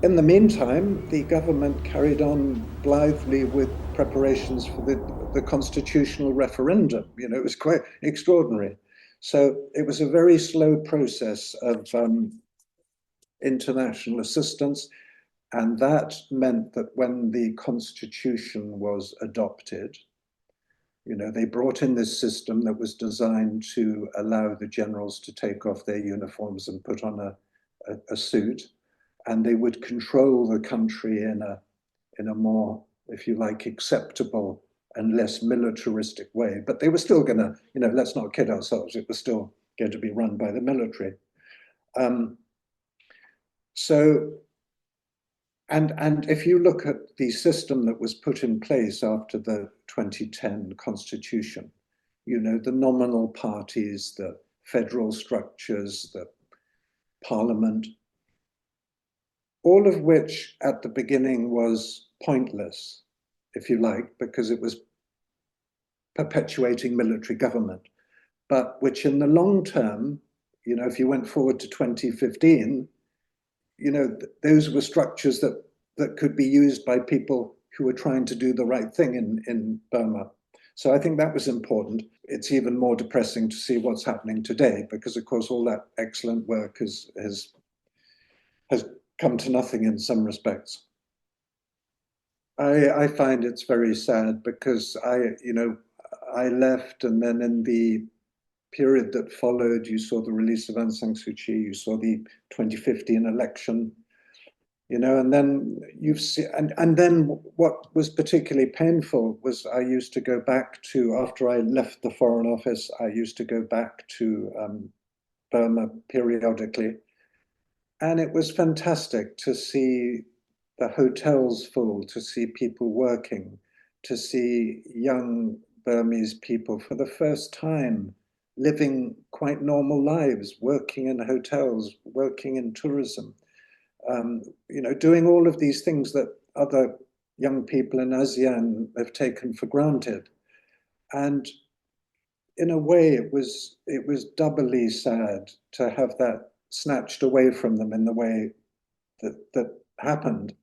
In the meantime, the government carried on blithely with preparations for the constitutional referendum. It was quite extraordinary. So it was a very slow process of international assistance. And that meant that when the constitution was adopted, they brought in this system that was designed to allow the generals to take off their uniforms and put on a suit, and they would control the country in a more, if you like, acceptable and less militaristic way. But they were still going to, let's not kid ourselves, it was still going to be run by the military. Um, so, and if you look at the system that was put in place after the 2010 constitution, the nominal parties, the federal structures, the parliament, all of which at the beginning was pointless, if you like, because it was perpetuating military government, but which in the long term, if you went forward to 2015, those were structures that could be used by people who were trying to do the right thing in Burma. So I think that was important. It's even more depressing to see what's happening today, because of course all that excellent work has come to nothing in some respects. I find it's very sad because I left, and then in the period that followed, you saw the release of Aung San Suu Kyi, you saw the 2015 election, and then you've seen, and then what was particularly painful was I used to go back to, after I left the Foreign Office, I used to go back to Burma periodically. And it was fantastic to see the hotels full, to see people working, to see young Burmese people for the first time living quite normal lives, working in hotels, working in tourism, doing all of these things that other young people in ASEAN have taken for granted. And in a way, it was doubly sad to have that snatched away from them in the way that happened.